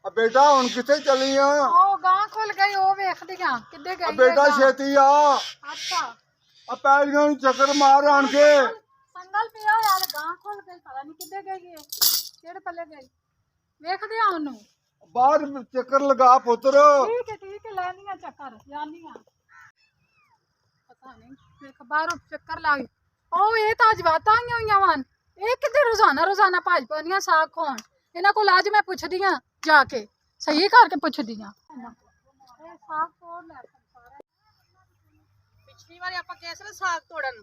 बेटा हुण किथे चली आ? ओ गां खुल गई ओ वेखदी हां किद्दे गई बेटा छेती आ। अच्छा आ पैलियां नूं चक्कर मार आण के। संगल पिया यार गां खुल गई पता नहीं किद्दे गई है केड़े पल्ले गई वेखदी हां ओनू बाहर चक्कर लगा पुत्र। ठीक है लेनी है चक्कर जानी हां पता नहीं देख बाहरों चक्कर लाई ओ ये तो अज बातां आईयां होईयां वान ये किद्दे रोजाना रोजाना भज पानियां साग खोण इन्हां कोल अज मैं पुछदी हां जाके सही करके पुछदी हां साग तोड़ लै पिछली बार आप गए थे साग तोड़न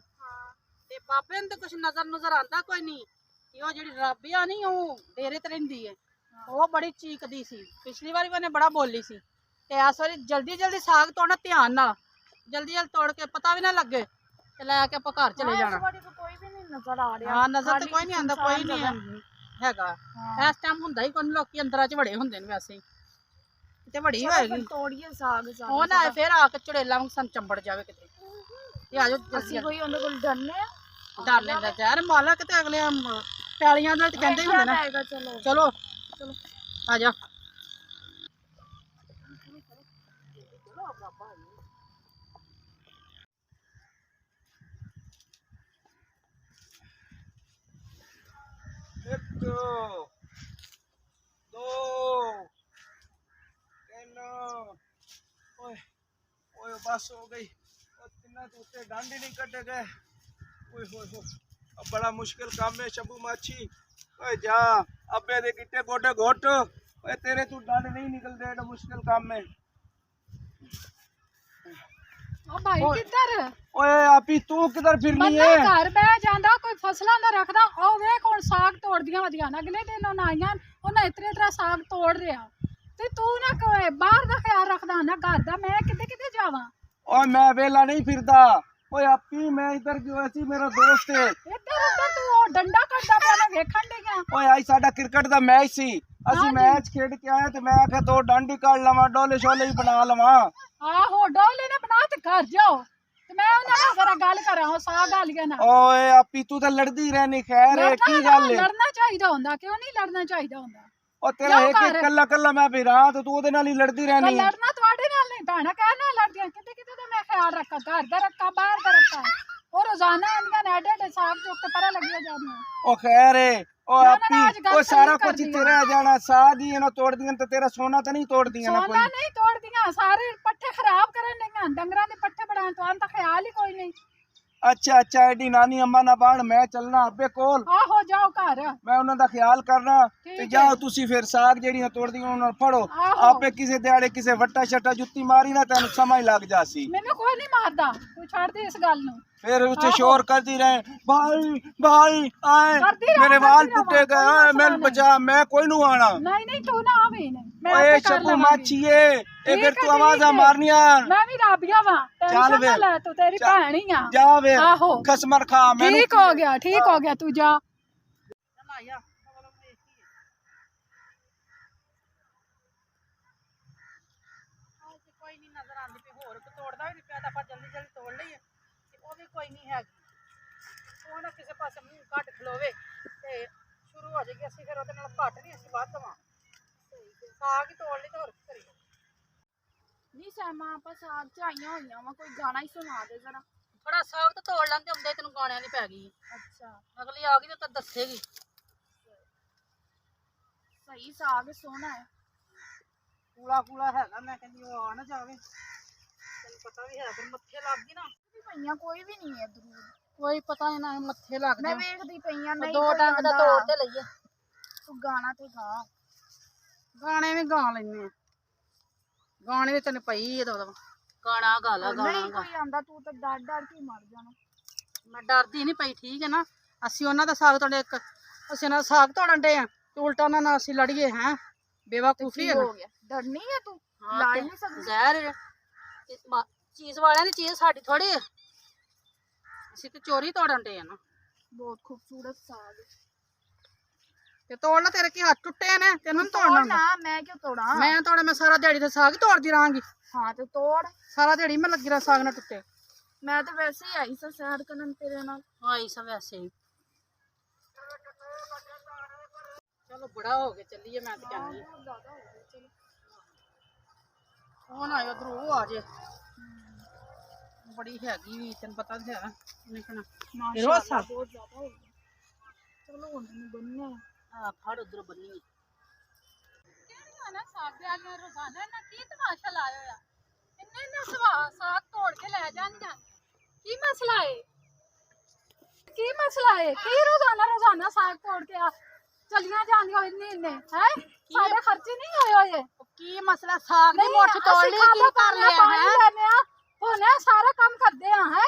ते बाबे तो कुछ नजर आता कोई नहीं कि वो जिहड़ी रब आ नहीं वो डेरे ते रहिंदी है वो बड़ी चीकदी सी पिछली बार मैंने बड़ा बोली सी ते इस बारी जल्दी जल्दी साग तोड़ना ध्यान नाल जल्दी जल्दी तोड़ के पता भी ना लगे ते लैके आपां घर चले जाना कोई भी नहीं नजर आ रहा हाँ नजर तो कोई नहीं आंदा कोई नहीं हैगा इस टाइम हुंदा ही कोई लोग अंदर च बड़े हुंदे ने वैसे किते बड़ी होएगी तोड़िए साग ਉਹ ਨਾ ਫਿਰ ਆ ਕੇ ਚੜੇਲਾ ਨੂੰ ਸੰ ਚੰਬੜ ਜਾਵੇ ਕਿਤੇ ਇਹ ਆ ਜਾਓ ਅਸੀਂ ਕੋਈ ਉਹਦੇ ਕੋਲ ਡਰਨੇ ਆ ਡਰ ਲੈਂਦਾ ਯਾਰ ਮਾਲਕ ਤੇ ਅਗਲੇ ਪੈਲੀਆਂ ਦੇ ਕਹਿੰਦੇ ਹੀ ਹੁੰਦੇ ਨੇ ਚਲੋ ਚਲੋ ਚਲੋ ਆ ਜਾ एक दो तीन ओए ओए बस हो गई और तिन्ना तो उत्ते डांडी नहीं कटे गए ओए हो अब बड़ा मुश्किल काम है शबू माछी ओए जा अबे दे गिट्टे गोटे घोट ओए तेरे तू डांड नहीं निकल दे एडा मुश्किल काम में ओ भाई किधर ओए आपी तू किधर फिरनी ਬੰਦਾ है ਘਰ ਬਹਿ ਜਾਂਦਾ ਕੋਈ ਫਸਲਾਂ ਦਾ ਰੱਖਦਾ ਉਹ ਵੇਖ ਹੁਣ ਸਾਗ ਤੋੜਦੀਆਂ ਵਧੀਆਂ ਅਗਲੇ ਦਿਨ ਉਹਨਾਂ ਆਈਆਂ ਉਹਨਾਂ ਇਤਨੇ ਤਰ੍ਹਾਂ ਸਾਗ ਤੋੜ ਰਿਹਾ ਤੇ ਤੂੰ ਨਾ ਕੋਈ ਬਾਹਰ ਦਾ ਖਿਆਲ ਰੱਖਦਾ ਨਾ ਘਰ ਦਾ ਮੈਂ ਕਿੱਥੇ ਕਿੱਥੇ ਜਾਵਾਂ ओए मैं वेला नहीं फिरदा ओए आपी मैं इधर क्यों ऐसी मेरा दोस्त है ਇੱਧਰ ਉੱਧਰ ਤੂੰ ਉਹ ਡੰਡਾ ਕੱਢਦਾ ਪਿਆ ਮੈਂ ਵੇਖਣ ਡਈਆਂ ओए आई साडा क्रिकेट दा मैच सी ਅਸੀਂ ਮੈਚ ਖੇਡ ਕੇ ਆਏ ਤੇ ਮੈਂ ਆਖਿਆ ਦੋ ਡਾਂਡੀ ਕੱਢ ਲਵਾਂ ਡੋਲੇ ਸ਼ੋਲੇ ਹੀ ਬਣਾ ਲਵਾਂ ਆਹੋ ਡੋਲੇ ਨੇ ਬਣਾ ਤੇ ਘਰ ਜਾਓ ਤੇ ਮੈਂ ਉਹਨਾਂ ਨਾਲ ਜ਼ਰਾ ਗੱਲ ਕਰਾਂ ਉਹ ਸਾਗ ਆਲੀਆਂ ਨਾਲ ਓਏ ਆਪੀ ਤੂੰ ਤਾਂ ਲੜਦੀ ਰਹਿਣੀ ਖੈਰ ਹੈ ਕੀ ਗੱਲ ਹੈ ਲੜਨਾ ਚਾਹੀਦਾ ਹੁੰਦਾ ਕਿਉਂ ਨਹੀਂ ਲੜਨਾ ਚਾਹੀਦਾ ਹੁੰਦਾ ਉਹ ਤੇਰਾ ਇੱਕ ਇੱਕ ਕੱਲਾ ਕੱਲਾ ਮੈਂ ਵੀ ਰਾਤ ਤੂੰ ਉਹਦੇ ਨਾਲ ਹੀ ਲੜਦੀ ਰਹਿਣੀ ਹੈ ਲੜਨਾ ਤੁਹਾਡੇ ਨਾਲ ਨਹੀਂ ਭੈਣਾ ਕਹਿ ਨਾਲ ਲੜਦੀਆਂ ਕਿਤੇ ਕਿਤੇ ਤਾਂ ਮੈਂ ਖਿਆਲ ਰੱਖਾਂ ਘਰ ਦਾ ਰੱਖਾਂ ਬਾਹਰ ਦਾ ਰੱਖਾਂ ਉਹ ਰੋਜ਼ਾਨਾ ਆਂਦੀਆਂ ਨੇ ਐਡੇ ਸਾਗ ਚੁੱਕ ਕੇ ਪਰਾਂ ਲੱਗੀਆਂ ਜਾਂਦੀਆਂ ਉਹ ਖੈਰ ਹੈ ਉਹ ਨਾ, ਆਪੀ ਅੱਜ ਗੱਲ ਉਹ ਸਾਰਾ ਤਾਂ ਕੁਝ ਨਹੀਂ ਇੱਥੇ ਰਹਿ ਜਾਣਾ ਸਾਗ ਹੀ ਇਹਨਾਂ ਤੋੜਦੀਆਂ ਤੇ ਤੇਰਾ ਸੋਨਾ ਤਾਂ ਨਹੀਂ ਤੋੜਦੀਆਂ ਨਾ ਸੋਨਾ ਕੋਈ ਨਹੀਂ ਤੋੜਦੀਆਂ ਸਾਰੇ ਪੱਠੇ ਖਰਾਬ ਕਰਨ ਡਈਆਂ ਡੰਗਰਾਂ ਦੇ ਪੱਠੇ ਬਣਾਉਣ ਤੋਂ ਤਾਂ ਖਿਆਲ ਹੀ ਕੋਈ ਨਹੀਂ ਅੱਛਾ ਅੱਛਾ ਐਡੀ ਨਾਨੀ ਅੰਮਾ ਨਾ ਬਾਣ ਮੈਂ ਚੱਲਣਾ ਅੱਬੇ ਕੋਲ ਆਹੋ ਜਾਓ ਘਰ ਮੈਂ ਉਹਨਾਂ ਦਾ ਖਿਆਲ ਕਰਨਾ ਠੀਕ ਤੇ ਹੈ। ਜਾਓ ਤੁਸੀਂ ਫਿਰ ਸਾਗ ਜਿਹੜੀਆਂ ਤੋੜਦੀਆਂ ਉਹਨਾਂ ਨੂੰ ਫੜੋ ਆਹੋ। ਆਪੇ ਕਿਸੇ ਦਿਹਾੜੇ ਕਿਸੇ ਵੱਟਾ ਛੱਟਾ ਜੁੱਤੀ ਮਾਰੀ ਨਾ ਤੈਨੂੰ ਸਮਝ ਲੱਗ ਜਾਸੀ ਮੈਨੂੰ ਕੋਈ ਨਹੀਂ ਮਾਰਦਾ ਤੂੰ ਛੱਡ ਦੇ ਇਸ ਗੱਲ ਨੂੰ फिर उसे शोर करती रहे भाई भाई आए करती रहो, मेरे करती बाल रहो, टूटे गए कोई मैं मसला बचा मैं कोई नहीं आना ਨਹੀਂ ਨਹੀਂ ਤੂੰ ਨਾ ਆਵੇਂ ਮੈਂ ओए ਆਪੇ ਕਰ शबू ਲਵਾਂਗੀ। माछिए ठीक अगर है, तू आवाज ठीक है। मारनिया ਮੈਂ ਵੀ ਰਾਬੀਆ ਵਾਂ ਚੱਲ ਟੈਨਸ਼ਨ ਨਾ ਵੇ। ਲੈ ਤੂੰ ਤੇਰੀ ਚੱਲ। ਭੈਣ ਹੀ ਆ जा वे आहो। खसमर खा मैं ਠੀਕ ਹੋ ਗਿਆ ਤੂੰ ਜਾ ਚੱਲ ਆ ਜਾ ਕੋਈ ਨਹੀਂ ਨਜ਼ਰ ਆਉਂਦੀ ਪਈ ਹੋਰ ਕੋ ਤੋੜਦਾ ਵੀ ਨਹੀਂ ਪਿਆ ਤਾਂ ਆਪਾਂ ਜਲਦੀ ਜਲਦੀ ਤੋੜ ਲਈਏ ਤੇ ਉਹ ਵੀ ਕੋਈ ਨਹੀਂ ਹੈਗੀ ਉਹ ਨਾ ਕਿਸੇ ਪਾਸੇ ਮੂੰਹ ਕੱਢ ਖਲੋਵੇ ਤੇ ਸ਼ੁਰੂ ਹੋ ਜਾਏਗੀ ਅਸੀਂ ਫਿਰ ਉਹਦੇ ਨਾਲ ਘੱਟ ਨਹੀਂ ਅਸੀਂ ਵੱਧ ਦਵਾਂ ਸਾਗ ਹੀ ਤੋੜ ਲਈ ਤੇ ਹੋਰ ਕੀ ਕਰੀਏ ਨਹੀਂ ਸੈਮਾ ਆਪਾਂ ਸਾਗ ਚ ਆਈਆਂ ਹੋਈਆਂ ਵਾ ਕੋਈ ਗਾਣਾ ਹੀ ਸੁਣਾ ਦੇ ਜਰਾ ਥੋੜਾ ਸਾਗ ਤਾਂ ਤੋੜ ਲੈਂਦੇ ਹੁੰਦੇ ਤੈਨੂੰ ਗਾਣਿਆਂ ਦੀ ਪੈ ਗਈ ਅੱਛਾ ਅਗਲੀ ਆ ਗਈ ਤਾਂ ਦੱਸੇਗੀ ਸਹੀ ਸਾਗ ਸੋਹਣਾ ਹੈ ਕੂਲਾ ਕੂਲਾ ਹੈਗਾ ਮੈਂ ਕਹਿੰਦੀ ਉਹ ਆ ਨਾ ਜਾਵੇ ਤੈਨੂੰ ਪਤਾ ਵੀ ਹੈ ਫਿਰ ਮੱਥੇ ਲੱਗ ਗਈ ਨਾ ਵੀ ਪਈਆਂ ਕੋਈ ਵੀ ਨਹੀਂ ਹੈ ਦੂਰ ਕੋਈ ਪਤਾ ਨਹੀਂ ਨਾ ਮੱਥੇ ਲੱਗ ਮੈਂ ਜਾ ਵੇਖਦੀ ਪਈਆਂ ਨਹੀਂ ਦੋ ਕੋਈ ਡੰਗ ਦਾ ਆਉਂਦਾ। ਤੋੜ ਤੇ ਲਈਏ ਤੂੰ ਗਾਣਾ ਤੇ ਗਾ ਗਾਣੇ ਵੀ ਗਾ ਲੈਨੇ ਆ ਗਾਣੇ ਵੀ ਤੈਨੂੰ ਪਈ ਹੈ ਤਾਂ ਗਾਣਾ ਗਾ ਲਾ ਗਾਣਾ ਨਹੀਂ ਗਾ ਕੋਈ ਆਂਦਾ ਤੂੰ ਤਾਂ ਡਰ ਡਰ ਕੇ ਮਰ ਜਾਣਾ ਮੈਂ ਡਰਦੀ ਨਹੀਂ ਪਈ ਠੀਕ ਹੈ ਨਾ ਅਸੀਂ ਉਹਨਾਂ ਦਾ ਸਾਗ ਤੁਹਾਡੇ ਇੱਕ ਅਸੀਂ ਉਹਨਾਂ ਦਾ ਸਾਗ ਤੋੜਨ ਦੇ ਆ ਤੇ ਉਲਟਾ ਉਹਨਾਂ ਨਾਲ ਅਸੀਂ ਲੜੀਏ ਹੈ ਬੇਵਕੂਫੀ ਹੈ ਨਾ ਹੋ ਗਿਆ ਡਰਨੀ ਹੈ ਤੂੰ ਹਾਂ ਲੜ ਤੇ ਨਹੀਂ ਸਕਦੀ ਜ਼ਹਿਰ ਹੈ। ਤੇ ਚੀਜ਼ ਵਾਲਿਆਂ ਦੀ ਚੀਜ਼ ਸਾਡੀ ਥੋੜੀ ਹੈ ਅਸੀਂ ਤੇ ਚੋਰੀ ਤੋੜਨ ਦੇ ਆ ਨਾ ਬਹੁਤ ਖੂਬਸੂਰਤ ਸਾਗ ਹੈ। ਤੇ ਤੋੜਨਾ ਤੇਰੇ ਕੀ ਹੱਥ ਟੁੱਟੇ ਨੇ ਤੈਨੂੰ ਨੀ ਤੋੜਨਾ ਹੁੰਦਾ। ਨਾ ਮੈਂ ਕਿਉਂ ਤੋੜਾਂ ਮੈਂ ਤੋੜੇ ਮੈਂ ਸਾਰਾ ਦਿਹਾੜੀ ਤੇ ਸਾਗ ਹੀ ਤੋੜਦੀ ਰਹਾਂਗੀ ਹਾਂ ਤੇ ਤੋੜ ਸਾਰਾ ਦਿਹਾੜੀ ਮੈਂ ਲੱਗੀ ਰਹਾਂ ਸਾਗ ਨਾਲ ਟੁੱਟੇ ਮੈਂ ਤਾਂ ਵੈਸੇ ਹੀ ਆਈ ਸਾਂ ਸੈਰ ਕਰਨ ਤੇਰੇ ਨਾਲ ਆਈ ਸਭ ਵੈਸੇ ਹੀ ਚਲੋ ਬੜਾ ਹੋ ਗਿਆ ਚੱਲੀਏ ਮੈਂ ਤੇ ਕਹਿੰਦੀ ਬਹੁਤ ਜ਼ਿਆਦਾ ਹੋ ਗਿਆ ਉਹ ਨਾ ਉਧਰ ਉਹ ਆ ਜੇ ਬੜੀ ਹੈਗੀ ਵੀ ਤੈਨੂੰ ਪਤਾ ਤੇ ਹੈ ਨਿਕਣਾ ਮਾਸ਼ਾਅੱਲਾ ਬਹੁਤ ਜ਼ਿਆਦਾ ਹੋ ਗਿਆ। ਚਲੋ ਹੁਣ ਮੈਨੂੰ ਬੰਨਿਆ ਆ ਫੜ ਉਧਰ ਬੰਨੀ ਕਿਹੜੀਆਂ ਨਾ ਸਾਗ ਵਾਲੀਆਂ ਰੋਜ਼ਾਨਾ ਨਾ ਕੀ ਤਮਾਸ਼ਾ ਲਾਇਆ ਆ ਇੰਨੇ ਸਵਾ ਸਾਗ ਤੋੜ ਕੇ ਲੈ ਜਾਂਦੀਆਂ ਕੀ ਮਸਲਾ ਏ ਕੀ ਮਸਲਾ ਏ ਕੀ ਰੋਜ਼ਾਨਾ ਸਾਗ ਤੋੜ ਕੇ ਆ ਚਲੀਆਂ ਜਾਂਦੀਆਂ ਇੰਨੇ ਹੈ ਸਾਡੇ ਖਰਚੇ ਨਹੀਂ ਹੋਏ ਹੋਏ ਕੀ ਮਸਲਾ ਸਾਗ ਦੀ ਮੁੱਠ ਤੋੜ ਲਈ ਕੀ ਕਰ ਲਿਆ ਹੈ ਹੋਣਾ ਸਾਰਾ ਕੰਮ ਕਰਦੇ ਆ ਹੈ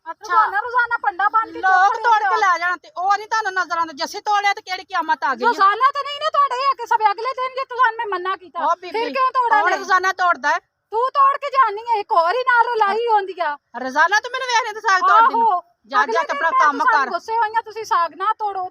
ਅੱਛਾ ਰੋਜ਼ਾਨਾ ਪੰਡਾ ਬਣ ਕੇ ਲੋਕ ਤੋੜ ਕੇ ਲੈ ਜਾਣ ਤੇ ਉਹ ਨਹੀਂ ਤੁਹਾਨੂੰ ਨਜ਼ਰ ਆਉਂਦਾ ਜੱਸੀ ਤੋੜਿਆ ਤੇ ਕਿਹੜੀ ਕਿਆਮਤ ਆ ਗਈ ਹੈ ਰੋਜ਼ਾਨਾ ਤਾਂ ਨਹੀਂ ਨਾ ਤੁਹਾਡੇ ਆ ਕੇ ਸਭ ਅਗਲੇ ਦਿਨ ਜੇ ਤੁਹਾਨੂੰ ਮੈਂ ਮੰਨਾ ਕੀਤਾ ਉਹ ਫਿਰ ਬੀਬੀ ਕਿਉਂ ਤੋੜਾ ਕੌਣ ਰੋਜ਼ਾਨਾ ਤੋੜਦਾ ਹੈ? ਤੂੰ ਤੋੜ ਕੇ ਜਾਣੀ ਹੈ ਇੱਕ ਹੋਰ ਹੀ ਨਾਲ ਲਾਈ ਹੁੰਦੀ ਆ ਰੋਜ਼ਾਨਾ ਤੂੰ ਮੈਨੂੰ ਵੇਖਨੇ ਤੇ ਸਾਗ ਤੋੜਦੀ ਨੂੰ ਜਾ ਅਗਲੇ ਜਾ ਦਿਨ ਆਪਣਾ ਮੈਂ ਕੰਮ ਤੁਹਾਨੂੰ ਕਰ ਗੁੱਸੇ ਹੋਈਆਂ ਤੁਸੀਂ ਸਾਗ ਨਾ ਤੋੜੋ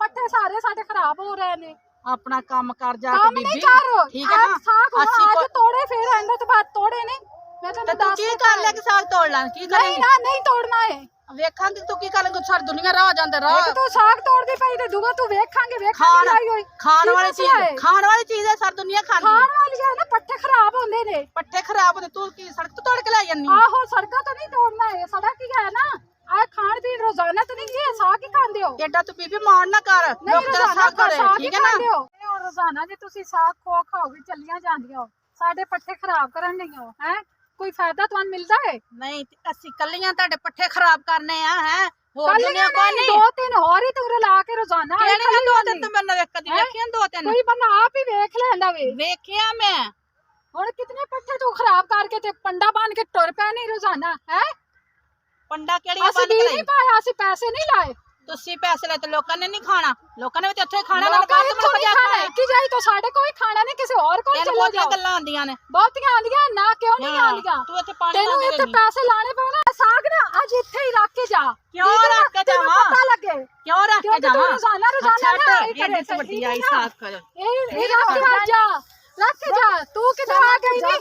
ਪੱਠੇ ਸਾਰੇ ਸਾਡੇ ਖਰਾਬ ਹੋ ਰਹੇ ਨੇ ਆਪਣਾ ਕੰਮ ਕਰ ਜਾ ਕੇ ਕੰਮ ਬੀਬੀ ਨਹੀਂ ਕਰ ਠੀਕ ਹੈ ਨਾ ਸਾਗ ਅਸੀਂ ਅੱਜ ਤੋੜੇ ਫਿਰ ਆਂਦਾ ਤੋਂ ਬਾਅਦ ਤੋੜੇ ਨਹੀਂ ਮੈਂ ਤੇ ਤੈਨੂੰ ਤੂੰ ਦੱਸ ਕੀ ਕਰ ਲਿਆ ਕਿ ਸਾਗ ਤੋੜ ਲਾਂ ਕੀ ਨਹੀਂ ਕਰੇਂਗੀ ਨਾ ਨਹੀਂ ਤੋੜਨਾ ਹੈ ਵੇਖਾਂਗੇ ਤੂੰ ਕੀ ਕਰੇਂਗੀ ਸਾਰੀ ਦੁਨੀਆ ਰਾਹ ਜਾਂਦੇ ਰਾਹ ਇੱਕ ਤੂੰ ਸਾਗ ਤੋੜਦੀ ਪਈ ਤੇ ਦੂਗਾ ਤੂੰ ਵੇਖਾਂਗੇ ਖਾਣ ਲਾਈ ਹੋਈ ਖਾਣ ਕੀ ਵਾਲੀ ਮਸਲਾ ਹੈ? ਚੀਜ਼ ਖਾਣ ਵਾਲੀ ਚੀਜ਼ ਹੈ ਸਾਰੀ ਦੁਨੀਆ ਖਾਂਦੀ ਖਾਣ ਹੈ। ਵਾਲੀ ਹੈ ਨਾ ਪੱਠੇ ਖਰਾਬ ਹੁੰਦੇ ਨੇ ਪੱਠੇ ਖਰਾਬ ਹੁੰਦੇ ਤੂੰ ਕੀ ਸੜਕ ਤੋਂ ਤੋੜ ਕੇ ਲੈ ਜਾਂਦੀ ਆਹੋ ਸੜਕਾਂ ਤੋਂ ਨਹੀਂ ਤੋੜਨਾ ਹੈ ਸੜਕ ਹੀ ਹੈ ਨਾ ਆ ਖਾਣ ਪੀਣ ਰੋਜ਼ਾਨਾ ਤਾਂ ਨਹੀਂ ਇਹ ਸਾਗ ਹੀ ਖਾਂਦੇ ਹੋ ਏਡਾ ਤੂੰ ਬੀਬੀ ਮਾਰ ਨਾ ਕਰ ਨਹੀਂ ਲੋਕ ਤੇਰਾ ਰੋਜ਼ਾਨਾ ਸਾਗ ਤਾਂ ਕਰੇ ਸਾਗ ਹੀ ਠੀਕ ਹੈ ਨਾ ਖਾਂਦੇ ਹੋ ਇਹ ਹੁਣ ਰੋਜ਼ਾਨਾ ਜੇ ਤੁਸੀਂ ਸਾਗ ਖੋ ਖਾਓਗੇ ਚੱਲੀਆਂ ਜਾਂਦੀਆਂ ਹੋ ਸਾਡੇ ਪੱਠੇ ਖਰਾਬ ਕਰਨ ਨਹੀਂ ਹੋ ਹੈ ਕੋਈ ਫਾਇਦਾ ਤੁਹਾਨੂੰ ਮਿਲਦਾ ਹੈ ਨਹੀਂ ਤੇ ਅਸੀਂ ਕੱਲੀਆਂ ਤੁਹਾਡੇ ਪੱਠੇ ਖਰਾਬ ਕਰਨੇ ਆ ਹੈ ਹੋਰ ਕੱਲੀਆਂ ਦੁਨੀਆ ਕੋਈ ਨਹੀਂ ਨਹੀਂ ਦੋ ਤਿੰਨ ਹੋਰ ਹੀ ਤੂੰ ਰਲਾ ਕੇ ਰੋਜ਼ਾਨਾ ਆਈ ਕਿਹੜੀਆਂ ਖਾਲੀ ਦੋ ਹੋਣੀ। ਤਿੰਨ ਤੂੰ ਮੈਨੂੰ ਕਦੀ ਵੇਖੀਆਂ ਦੋ ਤਿੰਨ ਕੋਈ ਬੰਦਾ ਆਪ ਹੀ ਵੇਖ ਲੈਂਦਾ ਵੇ ਵੇਖਿਆ ਮੈਂ ਹੁਣ ਕਿਤਨੇ ਪੱਠੇ ਤੂੰ ਖਰਾਬ ਕਰਕੇ ਤੇ ਪੰਡਾ ਬਣ ਕੇ ਟੁਰ ਪੈ ਨਹੀਂ ਰੋਜ਼ਾਨਾ ਹੈ ਪੰਡਾ ਕਿਹੜੀਆਂ ਅਸੀਂ ਬੰਦ ਵੀ ਕਰਾਈ ਨਹੀਂ ਪਾਇਆ ਅਸੀਂ ਪੈਸੇ ਨਹੀਂ ਲਾਏ ਤੁਸੀਂ ਪੈਸੇ ਲੈ ਤੇ ਲੋਕਾਂ ਨੇ ਨਹੀਂ ਖਾਣਾ ਲੋਕਾਂ ਨੇ ਵੀ ਤੇ ਉੱਥੇ ਖਾਣਾ ਨਾ ਲੋਕਾਂ ਬਾਅਦ ਨੇ ਮੈਨੂੰ ਨਹੀਂ ਪਜਾ ਖਾਣਾ ਕਿ ਜਾਈ ਤਾਂ ਸਾਡੇ ਕੋਈ ਖਾਣਾ ਨਹੀਂ ਕਿਸੇ ਹੋਰ ਕੋਲ ਤੈਨੂੰ ਚਲੇ ਬਹੁਤੀਆਂ ਜਾਓ ਗੱਲਾਂ ਆਉਂਦੀਆਂ ਨੇ ਬਹੁਤੀਆਂ ਆਂਦੀਆਂ ਨਾ ਕਿਉਂ ਨਹੀਂ ਹਾਂ, ਆਂਦੀਆਂ ਤੂੰ ਇੱਥੇ ਪਾਣੀ ਤੈਨੂੰ ਲਾਉਂਦੀ ਇੱਥੇ ਰਹਿੰਦੀ ਪੈਸੇ ਲਾਣੇ ਪੈਣਾ ਸਾਗ ਨਾ ਅੱਜ ਇੱਥੇ ਹੀ ਰੱਖ ਕੇ ਜਾ ਕਿਉਂ ਠੀਕ ਹੈ ਨਾ? ਰੱਖ ਕੇ ਤੈਨੂੰ ਜਾਵਾਂ? ਪਤਾ ਲੱਗੇ ਕਿਉਂ ਰੱਖ ਕੇ ਕਿਉਂਕਿ ਤੂੰ ਜਾਵਾਂ ਰੋਜ਼ਾਨਾ ਨਾ ਇਹ ਕਰੇ ਤੇ ਵੱਡੀ ਆਈ ਠੀਕ ਹੈ ਨਾ? ਸਾਗ ਕਰ ਇਹ ਰੱਖ ਕੇ ਜਾ ਰੱਖ ਕੇ ਜਾ ਤੂੰ ਕਿੱਧਰ ਆ ਗਈ ਨਹੀਂ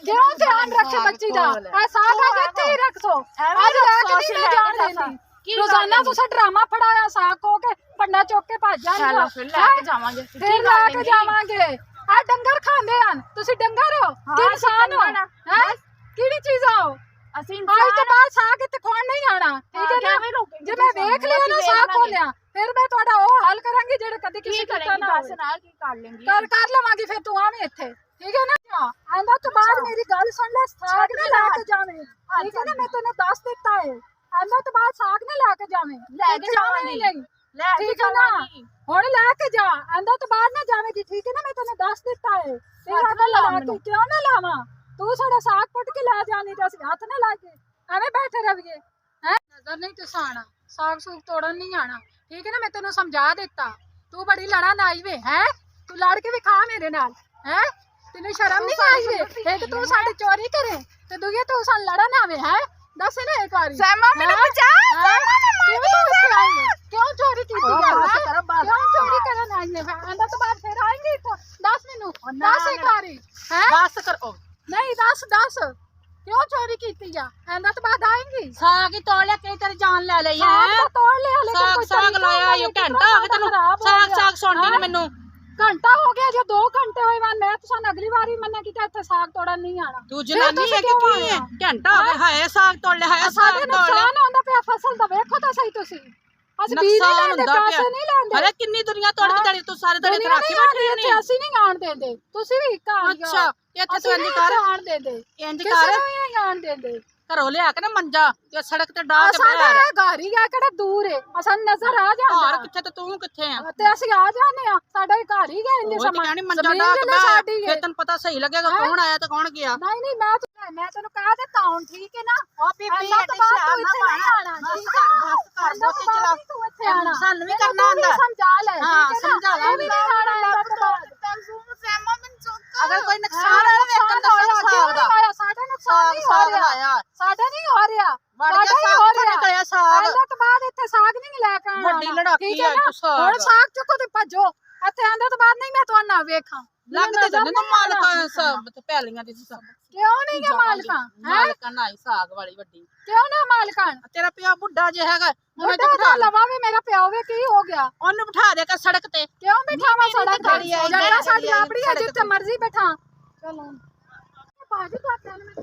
ਕਿਉਂ ਧਿਆਨ ਰੱਖੇ ਬੱਚੀ ਦਾ ਇਹ ਸਾਗ ਅੱਜ ਇੱਥੇ ਹੀ ਰੱਖ ਸੋ ਅੱਜ ਰੱਖ ਕੇ ਨਹੀਂ ਜਾਣ ਦਿੰਦੀ ਰੋਜ਼ਾਨਾ ਤੁਸੀਂ ਡਰਾਮਾ ਫੜਾਇਆ ਸਾਗ ਕੋ ਕੇ ਪੰਡਾ ਚੁੱਕ ਕੇ ਭੱਜ ਜਾਂਦੇ ਫਿਰ ਲੈ ਕੇ ਜਾਵਾਂਗੇ ਫਿਰ ਲੈ ਕੇ ਜਾਵਾਂਗੇ ਆ ਡੰਗਰ ਖਾਂਦੇ ਹਨ ਤੁਸੀਂ ਡੰਗਰ ਹੋ ਕਿ ਇਨਸਾਨ ਹੋ ਹੈ ਕਿਹੜੀ ਚੀਜ਼ ਹੋ ਅਸੀਂ ਅੱਜ ਤੋਂ ਬਾਅਦ ਸਾਗ ਇੱਥੇ ਖਾਣ ਨਹੀਂ ਆਣਾ ਠੀਕ ਹੈ ਨਾ ਜੇ ਮੈਂ ਵੇਖ ਲਿਆ ਨਾ ਸਾਗ ਖੋਲਿਆ ਫਿਰ ਮੈਂ ਤੁਹਾਡਾ ਉਹ ਹੱਲ ਕਰਾਂਗੀ ਜਿਹੜੇ ਕਦੇ ਕਿਸੇ ਕੀਤਾ ਨਾ ਹੋਵੇ ਨਾਲ ਕੀ ਕਰ ਲੈਂਗੀ ਕਰ ਲਵਾਂਗੀ ਫਿਰ ਤੂੰ ਆਵੇਂ ਇੱਥੇ ਠੀਕ ਹੈ ਨਾ ਆਂਦਾ ਤੋਂ ਬਾਅਦ ਮੇਰੀ ਗੱਲ ਸੁਣ ਲੈ ਸਾਗ ਨਾ ਲੈ ਕੇ ਜਾਵੇਂ ਠੀਕ ਹੈ ਨਾ ਮੈਂ ਤੈਨੂੰ ਦੱਸ ਦਿੱਤਾ ਹੈ ਆਂਦਾ ਤੋਂ ਬਾਅਦ ਸਾਗ ਨਾ ਲੈ ਕੇ ਜਾਵੇਂ ਲੈ ਕੇ ਜਾਵਾਂਗੀ। ਲੈ ਠੀਕ ਹੈ ਨਾ ਹੁਣ ਲੈ ਕੇ ਜਾ ਆਂਦਾ ਤੋਂ ਬਾਅਦ ਨਾ ਜਾਵੇਂਗੀ ਠੀਕ ਹੈ ਨਾ ਮੈਂ ਤੈਨੂੰ ਦੱਸ ਦਿੱਤਾ ਹੈ ਤੇਰਾ ਨਾ ਲਾ ਕੇ ਕਿਉਂ ਨਾ ਲਾਵਾਂ ਤੂੰ ਸਾਡਾ ਸਾਗ ਪੁੱਟ ਕੇ ਲੈ ਜਾਣੀ ਤੇ ਅਸੀਂ ਹੱਥ ਨਾ ਲਾ ਕੇ ਐਵੇਂ ਬੈਠੇ ਰਹੀਏ ਹੈ ਨਜ਼ਰ ਨਹੀਂ ਤੁਸਾਣਾ ਸਾਗ ਸੂਗ ਤੋੜਨ ਨਹੀਂ ਆਣਾ ਠੀਕ ਹੈ ਨਾ ਮੈਂ ਤੈਨੂੰ ਸਮਝਾ ਦਿੱਤਾ ਤੂੰ ਬੜੀ ਲੜਨ ਆਈ ਵੇ ਹੈ ਤੂੰ ਲੜ ਕੇ ਵੀ ਖਾ ਮੇਰੇ ਨਾਲ ਹੈ ਤੈਨੂੰ ਸ਼ਰਮ ਨਹੀਂ ਆਈ ਵੇ ਇੱਕ ਤੂੰ ਸਾਡੀ ਚੋਰੀ ਕਰੇ ਤੇ ਦੂਜੇ ਤੂੰ ਸਾਨੂੰ ਲੜਨ ਆਵੇ ਹੈ ਦੱਸ ਨਾ ਇੱਕ ਵਾਰੀ ਸੈਮਾ ਮੈਨੂੰ ਬਚਾ ਕਿਉਂ ਚੋਰੀ ਕੀਤੀ ਕਿਉਂ ਚੋਰੀ ਕਰਨ ਆਈ ਨੇ ਆਂਦਾ ਤੋਂ ਬਾਅਦ ਫਿਰ ਆਏਂਗੇ ਇੱਥੋਂ ਦੱਸ ਮੈਨੂੰ ਦੱਸ ਇੱਕ ਵਾਰੀ ਹੈ ਬਸ ਕਰੋ ਨਹੀਂ ਦੱਸ ਕਿਉਂ ਚੋਰੀ ਕੀਤੀ ਆ ਆਂਦਾ ਤੋਂ ਬਾਅਦ ਆਏਂਗੀ ਸਾਗ ਹੀ ਤੋੜ ਲਿਆ ਕਈ ਤੇਰੀ ਜਾਨ ਲੈ ਲਈ ਹੈ ਸਾਗ ਤਾਂ ਤੋੜ ਲਿਆ ਲੇਕਿਨ ਕੋਈ ਸਾਗ ਲਾਇਆ ਇਹ ਘੰਟਾ ਹੋ ਗਿਆ ਤੈਨੂੰ ਸਾਗ ਸੁਣਦੀ ਨੇ ਮੈਨੂੰ ਘੰਟਾ ਹੋ ਗਿਆ ਜੋ 2 ਘੰਟੇ ਹੋਏ ਮੈਂ ਤੁਹਾਨੂੰ ਅਗਲੀ ਵਾਰੀ ਮੰਨਿਆ ਕਿ ਇੱਥੇ ਸਾਗ ਤੋੜਨ ਨਹੀਂ ਆਣਾ ਤੂੰ ਜਨਾਨੀ ਹੈ ਕਿ ਕੀ ਹੈ ਘੰਟਾ ਹੋ ਗਿਆ ਹਾਏ ਸਾਗ ਤੋੜ ਲਿਆ ਹਾਏ ਸਾਗ ਸਾਡੇ ਤੋੜ ਲਿਆ ਨੁਕਸਾਨ ਹੁੰਦਾ ਪਿਆ ਫਸਲ ਦਾ ਵੇਖੋ ਤਾਂ ਸਹੀ ਤੁਸੀਂ ਅਸੀਂ ਬੀਜ ਨਹੀਂ ਨੁਕਸਾਨ ਲੈਂਦੇ ਹੁੰਦਾ ਪੈਸੇ ਪਿਆ ਨਹੀਂ ਲੈਂਦੇ ਅਰੇ ਕਿੰਨੀ ਦੁਨੀਆ ਤੋੜ ਕੇ ਤੜੀ ਤੂੰ ਸਾਰੇ ਤੜੀ ਦੁਨੀਆ ਰੱਖੀ ਨਹੀਂ ਬੈਠੀ ਆਉਂਦੀ ਨਹੀਂ ਇੱਥੇ ਅਸੀਂ ਨਹੀਂ ਆਣ ਦਿੰਦੇ ਤੁਸੀਂ ਵੀ ਇੱਕ ਆਣ ਅੱਛਾ ਇੱਥੇ ਤੂੰ ਇੰਜ ਕਰ ਆਣ ਦਿੰਦੇ ਇੰਜ ਕਿਸੇ ਕਰ ਨੂੰ ਵੀ ਨਹੀਂ ਆਣ ਦਿੰਦੇ ਘਰੋਂ ਲਿਆ ਕੇ ਨਾ ਮੰਜਾ ਤੇ ਸੜਕ ਤੇ ਡਾਹ ਕੇ ਸਾਡਾ ਬਹਿ ਘਰ ਹੀ ਆ ਕਿਹੜਾ ਦੂਰ ਹੈ ਸਾਨੂੰ ਨਜ਼ਰ ਆ ਜਾਂਦਾ ਘਰ ਕਿੱਥੇ ਤੇ ਤੂੰ ਕਿੱਥੇ ਆ ਤੇ ਅਸੀਂ ਆ ਜਾਂਦੇ ਆ ਸਾਡਾ ਹੀ ਘਰ ਹੀ ਗਿਆ ਇੰਨੇ ਉਹ ਤੇ ਸਮਾਂ ਕਹਿਣੀ ਮੰਜਾ ਜ਼ਮੀਨ ਡਾਹ ਕੇ ਜਿੰਨੀ ਸਾਡੀ ਬਹਿ ਹੈ ਫਿਰ ਤੈਨੂੰ ਪਤਾ ਸਹੀ ਲੱਗੇਗਾ ਕੌਣ ਆਇਆ ਤੇ ਕੌਣ ਗਿਆ ਨਹੀਂ ਮੈਂ ਤੈਨੂੰ ਕਹਿ ਦਿੱਤਾ ਹੁਣ ਠੀਕ ਹੈ ਨਾ ਉਹ ਬੀਬੀ ਆਂਦਾ ਤੋਂ ਬਾਅਦ ਤੂੰ ਇੱਥੇ ਨਹੀਂ ਆਣਾ ਠੀਕ ਹੈ ਬਸ ਕਰ ਆਂਦਾ ਤੋਂ ਬਹੁਤੀ ਚਲਾ ਬਾਅਦ ਤੂੰ ਇੱਥੇ ਆਣਾ ਸਾਨੂੰ ਵੀ ਇਹਨੂੰ ਕਰਨਾ ਤੂੰ ਵੀ ਹੁੰਦਾ ਸਮਝਾ ਲੈ ਹਾਂ, ਠੀਕ ਹੈ ਨਾ? ਸਮਝਾ ਤੂੰ ਵੀ ਨਹੀਂ ਆਣਾ ਆਂਦਾ ਤੋਂ ਬਾਅਦ ਅਗਰ ਕੋਈ ਨੁਕਸਾਨ ਆ ਵੇਖਣ ਦਾ ਸਾਗ ਦਾ ਸਾਡਾ ਨੁਕਸਾਨ ਨਹੀਂ ਹੋ ਸਾਗ ਰਿਹਾ ਲਾਇਆ ਸਾਡਾ ਨਹੀਂ ਹੋ ਰਿਹਾ ਵੜ ਗਿਆ ਸਾਡਾ ਹੀ ਸਾਗ ਹੋ ਕਿੱਥੋਂ ਰਿਹਾ ਨਿਕਲਿਆ ਸਾਗ ਆਂਦਾ ਤੋਂ ਬਾਅਦ ਇੱਥੇ ਸਾਗ ਨਹੀਂ ਲੈ ਕੇ ਆਣਾ ਵੱਡੀ ਲੜਾਕੀ ਠੀਕ ਹੈ ਆ ਨਾ? ਤੂੰ ਸਾਗ ਹੁਣ ਸਾਗ ਚੁੱਕੋ ਤੇ ਭੱਜੋ ਇੱਥੇ ਆਂਦਾ ਤੋਂ ਬਾਅਦ ਨਹੀਂ ਮੈਂ ਤੁਹਾਨੂੰ ਨਾ ਵੇਖਾਂ ਲੱਗਦੇ ਜਨ ਨਾ ਮਾਲਕਾਂ ਸਭ ਤੇ ਪੈਲੀਆਂ ਦੀ ਸਭ ਕਿਉਂ ਨਹੀਂ ਗਾ ਮਾਲਕਾਂ ਮਾਲਕਾਂ ਨਾਈ ਸਾਗ ਵਾਲੀ ਵੱਡੀ ਕਿਉਂ ਨਾ ਮਾਲਕਾਂ ਤੇਰਾ ਪਿਆ ਬੁੱਢਾ ਜੇ ਹੈਗਾ ਉਹਨੇ ਤੇ ਬੁੱਢਾ ਬਿਠਾ ਤਾਂ ਲਵਾ ਵੀ ਮੇਰਾ ਪਿਓ ਵੇ ਕੀ ਹੋ ਗਿਆ ਉਹਨੂੰ ਬਿਠਾ ਦੇ ਕੇ ਸੜਕ ਤੇ ਕਿਉਂ ਬਿਠਾਵਾਂ ਮੈਨੂੰ ਸੜਕ ਤਾਂ ਗਾੜੀ ਆਈ, ਜਗ੍ਹਾ ਗਾੜੀ ਸਾਡੀ ਆਈ, ਆਪਣੀ ਹੈ ਸੜਕ ਜਿੱਥੇ ਮਰਜ਼ੀ ਬਿਠਾ ਚਲੋ पाजी तो तेन में